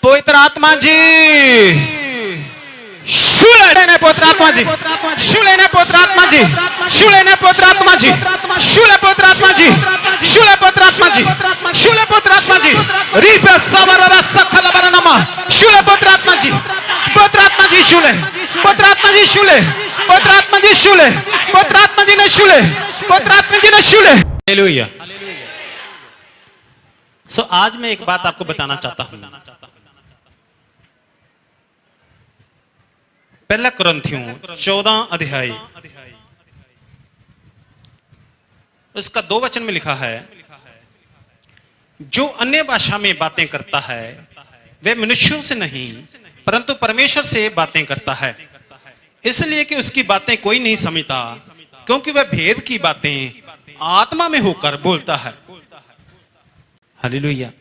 पवित्र आत्मा जी शुले पवित्र आत्मा जी शुले पवित्र आत्मा जी शुले पवित्र आत्मा जी शुले पवित्र आत्मा जी शुले पवित्र आत्मा जी शुले पवित्र आत्मा जी रीपे सवररा सकल बरनमा शुले पवित्र आत्मा जी शुले पवित्र आत्मा जी शुले पवित्र आत्मा जी शुले पवित्र आत्मा जी ने शुले पवित्र आत्मा जी ने शुले। हालेलुया। सो आज मैं एक बात आपको बताना चाहता हूं। पहला कुरिन्थियों 14 अध्याय उसका 2 वचन में लिखा है, जो अन्य भाषा में बातें करता है वह मनुष्यों से नहीं परंतु परमेश्वर से बातें करता है, इसलिए कि उसकी बातें कोई नहीं समझता, क्योंकि वह भेद की बातें आत्मा में होकर बोलता है। हालेलुया।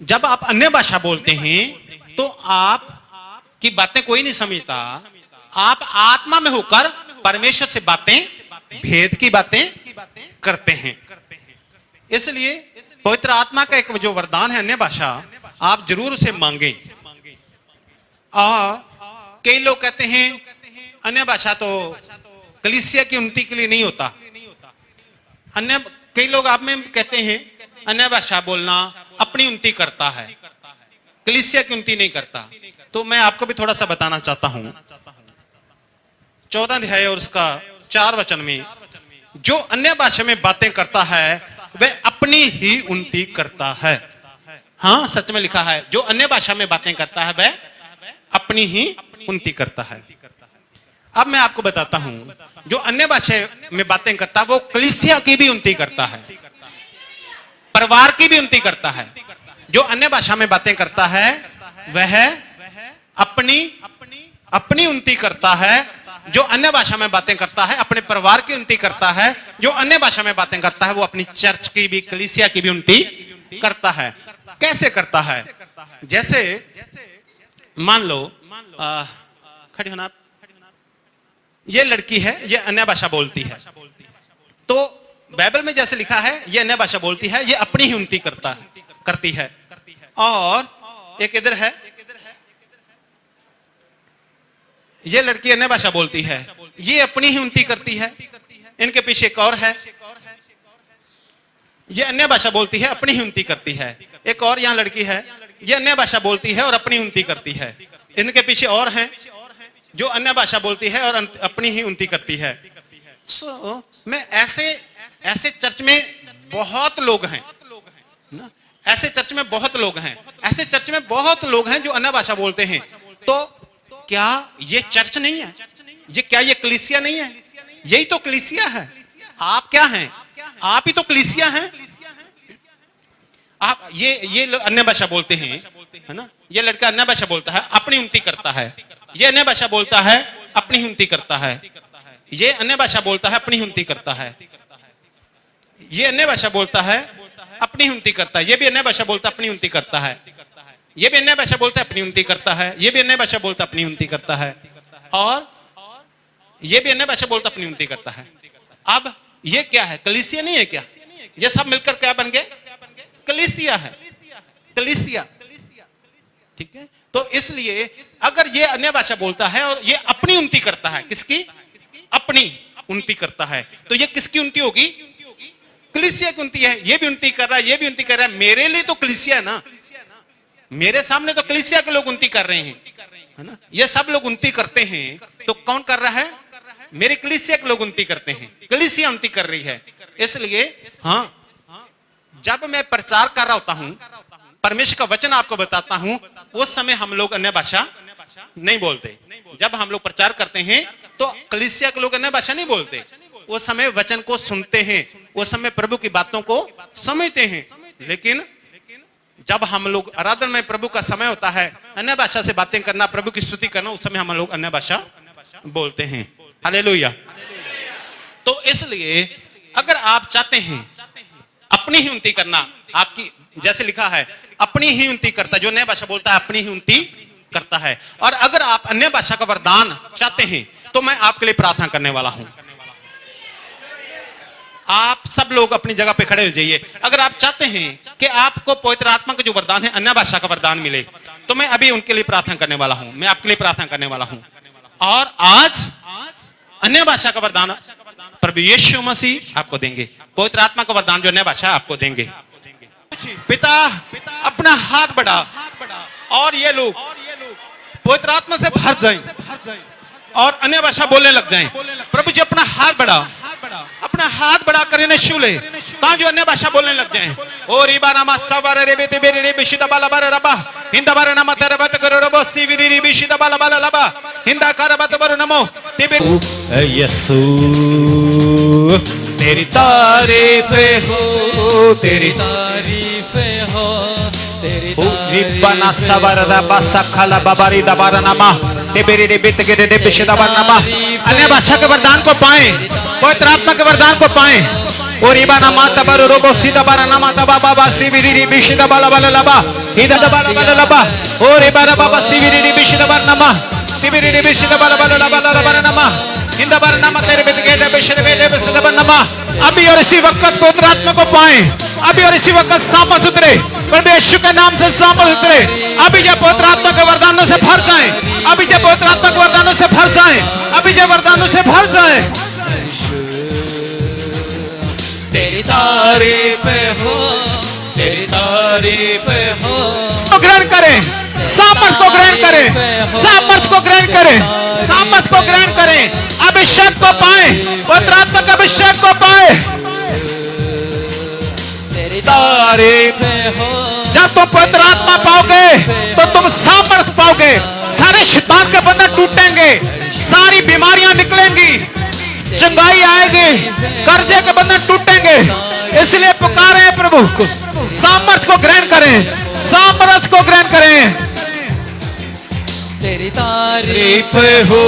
जब आप अन्य भाषा बोलते हैं तो आप की बातें कोई नहीं समझता, आप आत्मा में होकर परमेश्वर से बातें भेद की बातें करते हैं। इसलिए पवित्र आत्मा का एक जो वरदान है अन्य भाषा, आप जरूर उसे मांगें। और कई लोग कहते हैं अन्य भाषा तो कलीसिया की उन्नति के लिए नहीं होता। कई लोग आप में कहते हैं अन्य भाषा बोलना अपनी उन्नति करता है, कलीसिया की उन्नति नहीं करता। तो मैं आपको भी थोड़ा सा बताना चाहता हूं। 14 अध्याय और उसका 4 वचन में, जो अन्य भाषा में बातें करता है वह अपनी ही उन्नति करता है। हाँ, सच में लिखा है, जो अन्य भाषा में बातें करता है वह अपनी ही उन्नति करता है। अब मैं आपको बताता हूं, जो अन्य भाषा में बातें करता है वो कलीसिया की भी उन्नति करता है, परिवार की भी उन्नति करता है। जो अन्य भाषा में बातें करता है वह अपनी उन्नति करता है। जो अन्य भाषा में बातें करता है अपने परिवार की उन्नति करता है। जो अन्य भाषा में बातें करता है वो अपनी चर्च की भी, कलीसिया की भी उन्नति करता है। कैसे करता है? जैसे मान लो खड़ी होना, ये लड़की है, ये अन्य भाषा बोलती है, तो बाइबल में जैसे लिखा है ये अन्य भाषा बोलती है, ये अपनी ही उन्नति करती है। और एक इधर है, ये लड़की अन्य भाषा बोलती है, ये अपनी ही उन्नति करती है। इनके पीछे एक और है, ये अन्य भाषा बोलती है, अपनी ही उन्नति करती है। एक और यहाँ लड़की है, ये अन्य भाषा बोलती है और अपनी उन्नति करती है। इनके पीछे और हैं जो अन्य भाषा बोलती है और अपनी ही उन्नति करती है। मैं ऐसे चर्च में बहुत लोग हैं ना, ऐसे चर्च में बहुत लोग हैं, ऐसे चर्च में बहुत लोग हैं जो अन्य भाषा बोलते हैं। तो क्या ये चर्च नहीं है? क्या ये कलीसिया नहीं है? यही तो कलीसिया है। आप क्या हैं? आप ही तो कलीसिया हैं। आप ये अन्य भाषा बोलते हैं, है ना? ये लड़का अन्य भाषा बोलता है, अपनी उन्नति करता है। ये अन्य भाषा बोलता है, अपनी उन्नति करता है। ये अन्य भाषा बोलता है, अपनी उन्नति करता है। ये अन्य भाषा बोलता है, अपनी उन्नति करता है। ये भी अन्य भाषा बोलता है, अपनी उन्नति करता है। ये भी अन्य भाषा बोलता है, अपनी उन्नति करता है। ये भी अन्य भाषा बोलता है, अपनी उन्नति करता है। और ये भी अन्य भाषा बोलता है, अपनी उन्नति करता है। अब ये क्या है? कलीसिया नहीं है क्या? ये सब मिलकर क्या बन गए? कलीसिया है, कलीसिया। ठीक है। तो इसलिए अगर ये अन्य भाषा बोलता है और ये अपनी उन्नति करता है, किसकी? अपनी उन्नति करता है, तो ये किसकी उन्नति होगी? कलीसिया की उन्नति है। ये भी उन्नति कर रहा है, ये भी उन्नति कर रहा है। मेरे लिए तो कलीसिया है ना, मेरे सामने तो कलीसिया के लोग उन्नति कर रहे हैं, है ना? ये सब लोग उन्नति करते हैं, तो कौन कर रहा है? मेरे कलीसिया के लोग उन्नति करते हैं, कलीसिया उन्नति कर रही है। इसलिए हाँ, जब मैं प्रचार कर रहा होता हूं, परमेश्वर का वचन आपको बताता हूं, उस समय हम लोग अन्य भाषा नहीं बोलते। जब हम लोग प्रचार करते हैं तो कलीसिया के लोग अन्य भाषा नहीं बोलते। उस समय वचन को सुनते हैं, उस समय प्रभु की बातों को समझते हैं। लेकिन जब हम लोग आराधना में प्रभु का समय होता है, अन्य भाषा से बातें करना, प्रभु की स्तुति करना, उस समय हम लोग अन्य भाषा बोलते हैं। हालेलुया। तो इसलिए अगर आप चाहते हैं अपनी ही उन्नति करना, आपकी जैसे लिखा है अपनी ही उन्नति करता, जो अन्य भाषा बोलता है अपनी ही उन्नति करता है। और अगर आप अन्य भाषा का वरदान चाहते हैं तो मैं आपके लिए प्रार्थना करने वाला हूं। आप सब लोग अपनी जगह पे खड़े हो जाइए। अगर आप चाहते हैं कि आपको पवित्र आत्मा का जो वरदान है, अन्य भाषा का वरदान मिले, तो मैं अभी उनके लिए प्रार्थना करने वाला हूं। मैं आपके लिए प्रार्थना करने वाला हूं। और आज अन्य भाषा का वरदान प्रभु यीशु मसीह आपको देंगे। पवित्र आत्मा का वरदान जो अन्य भाषा आपको देंगे। पिता अपना हाथ बढ़ा और ये लोग पवित्र आत्मा से भर जाएं और अन्य भाषा बोलने लग जाएं। प्रभु जी अपना हाथ बढ़ा कर इन्हें छू ले, कहां जो अन्य भाषा बोलने लग जाएं। ओ रिबा नामा सवार रे बेते बेरे रे बिशिदा बाला बारा रबा हिंदा बारा नामा तेरे बत करो रबो सीविरी री बिशिदा बाला बाला लबा हिंदा कर बत बर नमो तिबे यीशु तेरी तारीफ हो, तेरी तारीफ हो, तेरी रिबा ना सवार रबा सखला बाबारी दबारा नामा तिबेरी रे बेते के रे बिशिदा बारा नामा। अन्य भाषा के वरदान को पाएं, पवित्र आत्मा के वरदान को पाएं। और इबाना माता बर रोबो सीधा बारा नामा तबा बाबा सीविरी री बिशिदा बाला बाला लबा हिदा बाला बाला लबा और इबारा बाबा सीविरी री बिशिदा बारा नामा सीविरी री बिशिदा बाला बाला लबा बारा नामा हिंदा बारा नामा तेरे बेटे के बिशिदा बेटे बिशिदा बारा नामा। अभी और इसी वक्त पवित्र आत्मा को पाएं, अभी और इसी वक्त सामर्थ उतरे, प्रभु यीशु के नाम से सामर्थ उतरे। अभी जब पवित्र आत्मा के वरदानों से भर जाएं, अभी जब पवित्र आत्मा के वरदानों से भर जाएं, अभी जब वरदानों से भर जाएं। तेरी तारीफ हो, तेरी तारीफ हो, तो ग्रहण करें, सामर्थ को ग्रहण करें, सामर्थ को ग्रहण करें, सामर्थ को ग्रहण करें, अभिषेक को पाएं, पवित्र आत्मा के अभिषेक को पाएं। तेरी तारीफ हो। जब तुम पवित्र आत्मा पाओगे तो तुम सामर्थ पाओगे, सारे शैतान के बंधन टूटेंगे, सारी बीमारियां निकलेंगी, चंगाई आएगी, कर्जे के बंधन टूटेंगे। इसलिए पुकारे प्रभु को, सामर्थ को ग्रहण करें, सामर्थ को ग्रहण करें। तेरी तारीफ हो,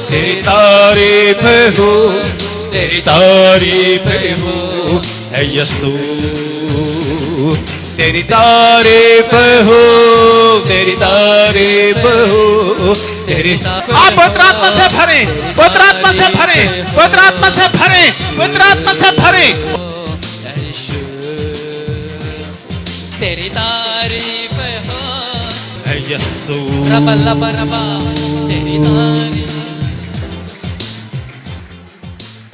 तेरी तारीफ हो, तेरी तारीफ हो है यीशु। तेरी तारीफ हो, तेरी तारीफ हो, तेरी आप पवित्र आत्मा से भरें, पवित्र आत्मा से भरें, पवित्र आत्मा से भरें, पवित्र आत्मा से भरें। तेरी तारीफ हो है यीशु। रबा लबा रबा तेरी तारीफ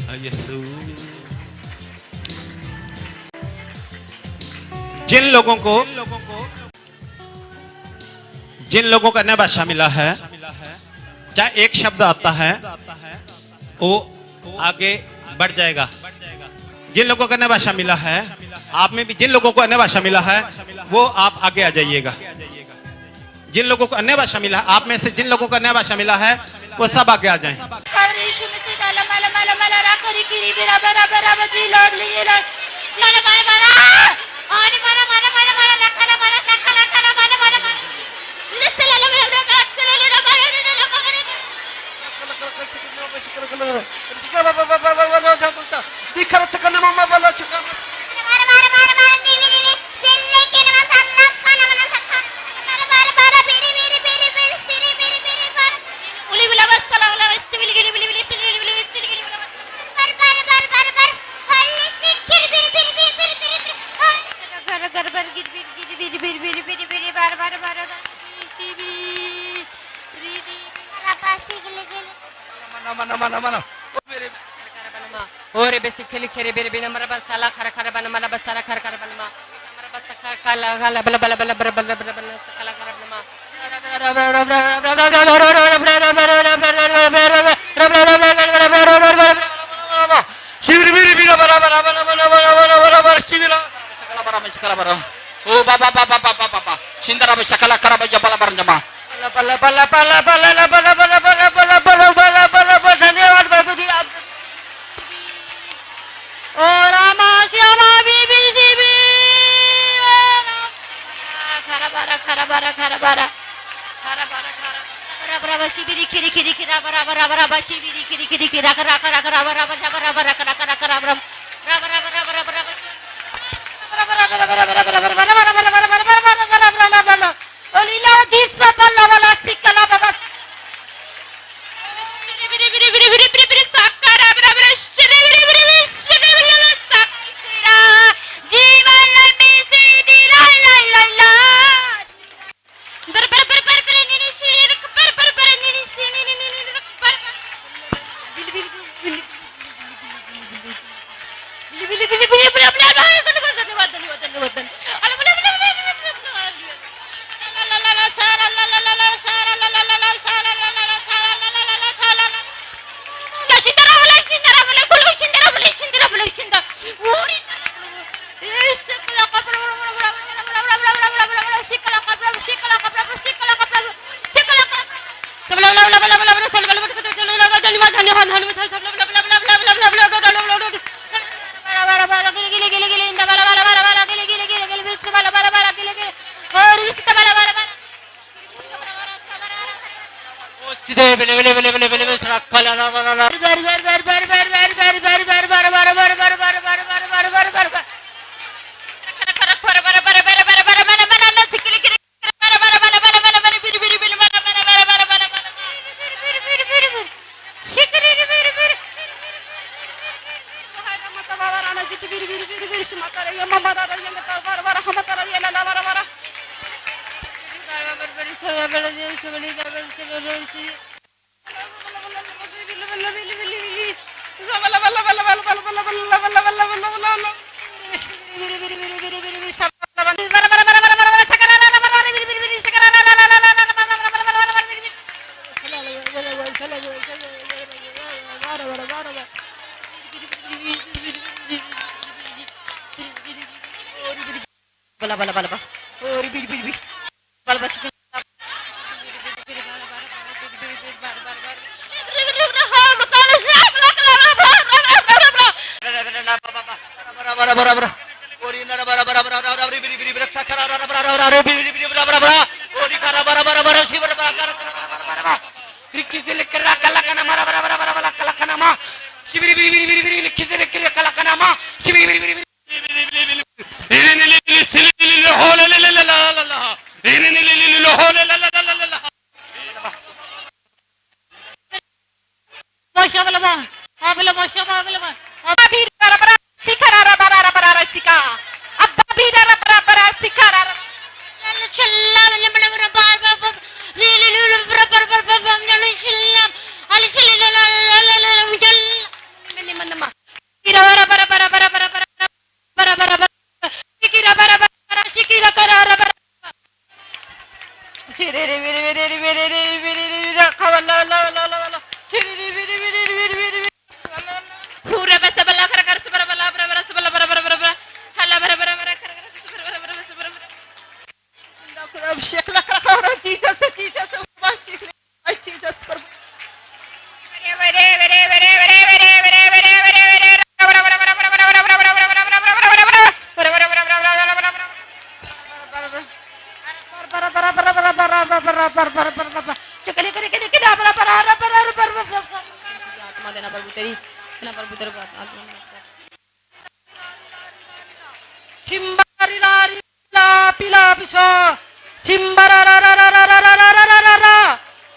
है यीशु। जिन लोगों को अन्य भाषा मिला है, चाहे एक शब्द आता है वो आगे बढ़ जाएगा। जिन लोगों को अन्य भाषा मिला है, आप में भी जिन लोगों को अन्य भाषा मिला है वो आप आगे आ जाइएगा। जिन लोगों को अन्य भाषा मिला, आप में से जिन लोगों को अन्य भाषा मिला है वो सब आगे आ जाएं। ओरे बेसिक खेली खेरे बेरे बिना मरा बस साला खरा खरा बना मरा बस साला खरा खरा बना मरा बस खरा काला काला बला बला बला बला बला बला बला साला खरा बना शिविर बिरी बिना बरा बरा बरा बरा बरा बरा बरा शिविर सकला बरा में सकला बरा ओ बाबा बाबा बाबा बाबा सिंदरा में सकला खरा बजा बला बरा जमा बला बला बला बला बला बला बला बला बला बला बला बला धन्यवाद प्रभु जी आप ओ रामा श्यामा बीबी शिबी खरा बारा खरा बारा खरा बारा खरा बारा खरा बारा बारा शिबिरी खिरी खिरी खिरा बारा बारा बारा शिबिरी खिरी खिरी खिरा खरा खरा खरा बारा बारा बारा बारा खरा खरा खरा बारा बारा बारा बारा बारा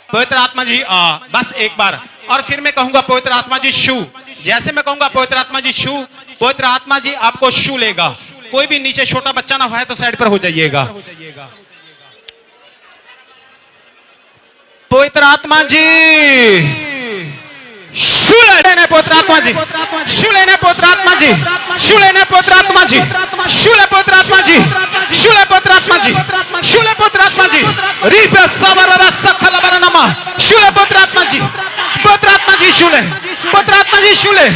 पवित्र आत्मा जी बस एक बार और फिर मैं कहूंगा पवित्र आत्मा जी शू। जैसे मैं कहूंगा पवित्र आत्मा जी शू, पवित्र आत्मा जी आपको शू लेगा। कोई भी नीचे छोटा बच्चा ना है तो साइड पर हो जाइएगा। पवित्र आत्मा जी शू लेने पवित्र आत्मा जी, शू लेने पवित्र आत्मा जी, शू लेने पवित्र आत्मा जी, शू ले पवित्र आत्मा जी, शू ले पवित्र आत्मा जी, शू ले पवित्र आत्मा जी, रीपे सवररा सकलबरनमा, शू ले पवित्र आत्मा जी, पवित्र आत्मा जी शू ले, पवित्र आत्मा जी शू ले,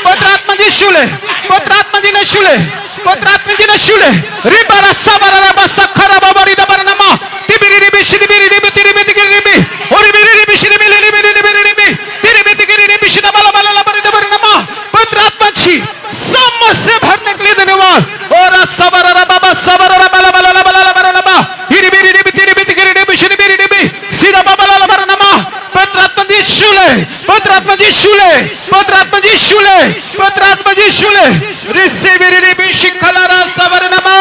पवित्र आत्मा जी शू ले, पवित्र आत्मा जी ने शू ले, पवित्र आत्मा जी ने शू ले, रीपे सवररा बसखरा बबरी दबरनमा, तिबिरी रिबी शिबिरी रिबी तिरिबी तिगिरी रिबी, ओरी बिरी रिबी शिबिरी रिबी रिबी रिबी, तिरिबी तिगिरी रिबी शिदा बाला बाला लबरी दबरनमा, पवित्र आत्मा जी समझ से भरने के लिए धन्यवाद। और सवररा बाबा सवररा बाला बाला बाला बाला बाला, हिरिबी रिबी तिरिबी तिगिरी रिबी शिबिरी रिबी, सीधा बाबा बाला बरनमा, पवित्र आत्मा जी शू ले, पवित्र आत्मा जी शू ले, पवित्र आत्मा जी शू ले, पवित्र आत्मा जी शू ले, रिसीवी रिबी शिखलरा सवरनमा।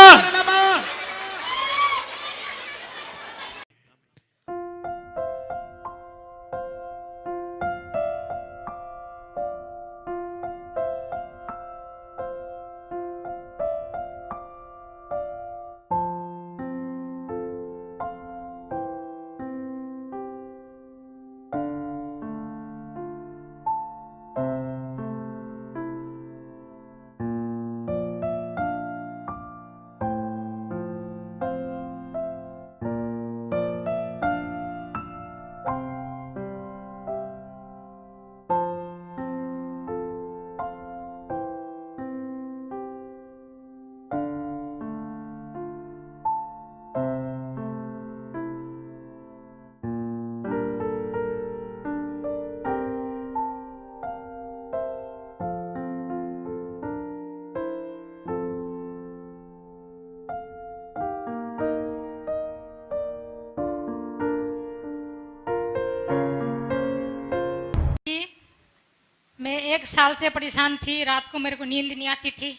1 साल से परेशान थी। रात को मेरे को नींद नहीं आती थी।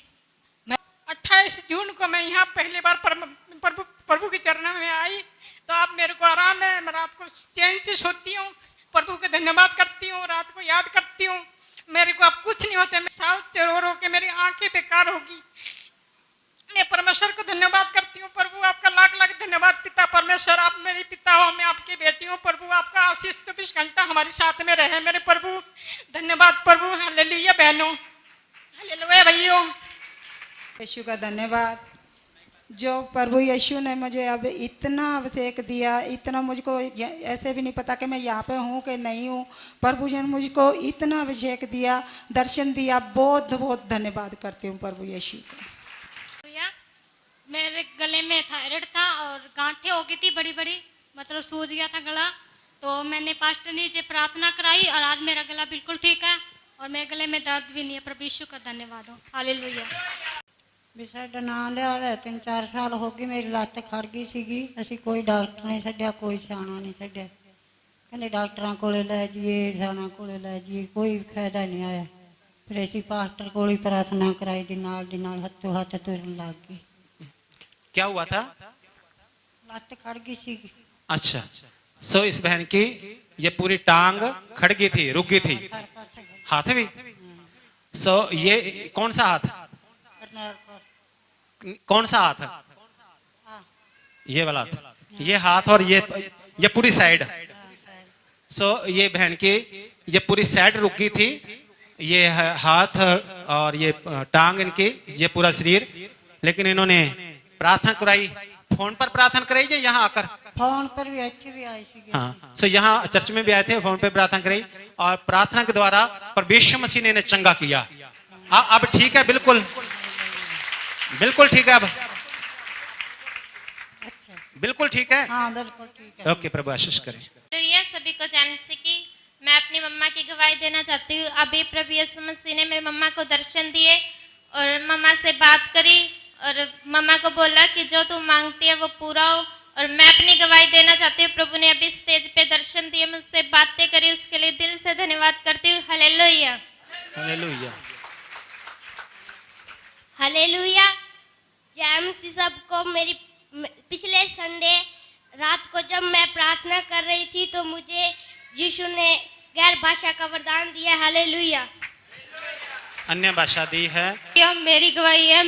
मैं 28 जून को मैं यहाँ पहली बार प्रभु के चरणों में आई, तो आप मेरे को आराम है। मैं रात को चैन से सोती हूँ, प्रभु को धन्यवाद करती हूँ, रात को याद करती हूँ। मेरे को अब कुछ नहीं होता। मैं साल से रो के मेरी आंखें बेकार होगी। मैं परमेश्वर को धन्यवाद करती हूँ। प्रभु आपका लाख लाख धन्यवाद पिता परमेश्वर, आप मेरे पिता हो, मैं आपकी बेटी हूँ। प्रभु आपका आशीष 24 घंटा हमारे साथ में रहे मेरे प्रभु। धन्यवाद प्रभु। हालेलुया बहनों, हालेलुया भाइयों। यीशु का धन्यवाद जो प्रभु यीशु ने मुझे अब इतना अभिषेक दिया। इतना मुझको ऐसे भी नहीं पता कि मैं यहाँ पे हूँ कि नहीं हूँ। प्रभु जी ने मुझको इतना अभिषेक दिया, दर्शन दिया। बहुत बहुत धन्यवाद करती हूँ प्रभु यीशु का। मेरे गले में थायराइड था और गांठें हो गई थी बड़ी बड़ी, मतलब सूज गया था गला। तो मैंने पास्टर जी से प्रार्थना कराई और आज मेरा गला बिल्कुल ठीक है और मेरे गले में दर्द भी नहीं है। प्रभु यीशु का धन्यवाद हो। हालेलुया। भी साडा नाम लिया 3-4 साल हो गए। मेरी लत्त खड़ गई सीगी। ਅਸੀਂ ਕੋਈ ਡਾਕਟਰ ਨਹੀਂ ਛੱਡਿਆ, ਕੋਈ ਸਿਆਣਾ ਨਹੀਂ ਛੱਡਿਆ। ਕਹਿੰਦੇ ਡਾਕਟਰਾਂ ਕੋਲੇ ਲੈ ਜਾਈਏ, ਸਿਆਣਾ ਕੋਲੇ ਲੈ ਜਾਈਏ, ਕੋਈ ਫਾਇਦਾ ਨਹੀਂ ਆਇਆ। ਫਿਰ ਅਸੀਂ ਪਾਸਟਰ ਕੋਲ ਹੀ ਪ੍ਰਾਰਥਨਾ ਕਰਾਈ ਦੀ ਨਾਲ ਹੱਥੋਂ ਹੱਥ ਤੁਰਨ ਲੱਗ ਗਏ। क्या हुआ था? ਲੱਤ ਖੜ ਗਈ ਸੀਗੀ। अच्छा, सो इस बहन की ये पूरी टांग खड़ गई थी, रुक गई थी। हाथ भी? सो ये कौन सा हाथ? कौन सा हाथ? ये वाला हाथ। ये हाथ और ये पूरी साइड। सो ये बहन की ये पूरी साइड रुक गई थी। ये हाथ और ये टांग इनकी, ये पूरा शरीर। लेकिन इन्होंने प्रार्थना कराई। फोन पर प्रार्थना कराई या यहाँ आकर? फोन पर भी अच्छी भी आई सी। हाँ, सो यहाँ चर्च में भी आए थे, फोन पे प्रार्थना कराई और प्रार्थना के द्वारा परमेश्वर मसीह ने इन्हें चंगा किया। अब ठीक है, बिल्कुल बिल्कुल ठीक है। अब बिल्कुल ठीक है। हाँ बिल्कुल ठीक है। ओके, प्रभु आशीष करें। तो ये सभी को जानने से कि मैं अपनी मम्मा की गवाही देना चाहती हूँ। अभी प्रभु यीशु मसीह ने मेरी मम्मा को दर्शन दिए और मम्मा से बात करी और मम्मा को बोला कि जो तू मांगती है वो पूरा हो। और मैं अपनी गवाही देना चाहती हूँ। प्रभु ने अभी स्टेज पे दर्शन दिए, मुझसे बातें करी, उसके लिए दिल से धन्यवाद करती हूँ। Hallelujah, hallelujah, hallelujah. जय मसीह सबको। मेरी पिछले संडे रात को जब मैं प्रार्थना कर रही थी तो मुझे यीशु ने गैर भाषा का वरदान दिया। हालेलुया। अन्य भाषा दी है। यह मेरी गवाही है।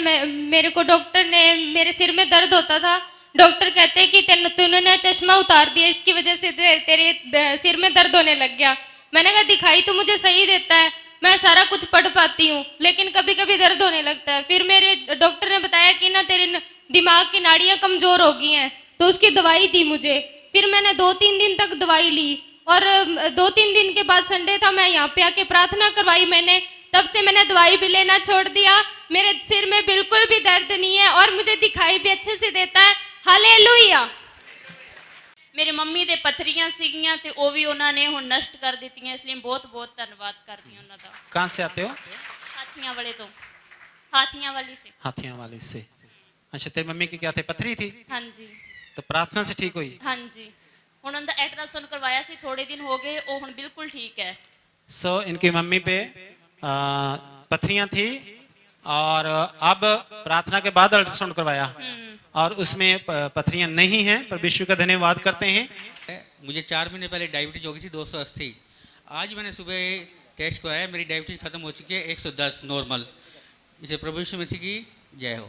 मेरे को डॉक्टर ने, मेरे सिर में दर्द होता था, डॉक्टर कहते हैं कि तूने चश्मा उतार दिया, इसकी वजह से तेरे सिर में दर्द होने लग गया। मैंने कहा दिखाई तो मुझे सही देता है, मैं सारा कुछ पढ़ पाती हूँ, लेकिन कभी कभी दर्द होने लगता है। फिर मेरे डॉक्टर ने बताया कि ना तेरे दिमाग की नाड़ियाँ कमजोर हो गई हैं, तो उसकी दवाई दी मुझे। फिर मैंने 2-3 दिन तक दवाई ली और 2-3 दिन के बाद संडे था, मैं यहाँ पे आके प्रार्थना करवाई मैंने। तब से मैंने दवाई भी लेना छोड़ दिया। मेरे सिर में बिल्कुल भी दर्द नहीं है और मुझे दिखाई भी अच्छे से देता है। हालेलुया। मेरी मम्मी ਦੇ ਪੱਥਰੀਆਂ ਸੀਗੀਆਂ ਤੇ ਉਹ ਵੀ ਉਹਨਾਂ ਨੇ ਹੁਣ ਨਸ਼ਟ ਕਰ ਦਿੱਤੀਆਂ, ਇਸ ਲਈ ਬਹੁਤ ਬਹੁਤ ਧੰਨਵਾਦ ਕਰਦੀ ਹਾਂ ਉਹਨਾਂ ਦਾ। कहाँ से आते हो? ਹਾਥੀਆਂ ਵਾਲੇ ਤੋਂ। ਹਾਥੀਆਂ ਵਾਲੀ से। हाथियां वाली से। अच्छा, तेरी मम्मी की क्या थे? पथरी थी? ਹਾਂਜੀ तो प्रार्थना से ठीक हुई? ਹਾਂਜੀ। ਹੁਣ ਉਹਨਾਂ ਦਾ ਅਲਟਰਾਸਾਊਂਡ ਕਰਵਾਇਆ ਸੀ, ਥੋੜੇ ਦਿਨ ਹੋ ਗਏ, ਉਹ ਹੁਣ ਬਿਲਕੁਲ ਠੀਕ ਹੈ। सो इनकी मम्मी पे पथरियां थी और अब प्रार्थना के बाद अल्ट्रासाउंड करवाया और उसमें पथरियां नहीं हैं। पर विश्व का धन्यवाद करते हैं। मुझे 4 महीने पहले डायबिटीज हो गई थी 280। आज मैंने सुबह टेस्ट कराया, मेरी डायबिटीज खत्म हो चुकी है 110 नॉर्मल। इसे प्रभु यीशु मसीह की जय हो।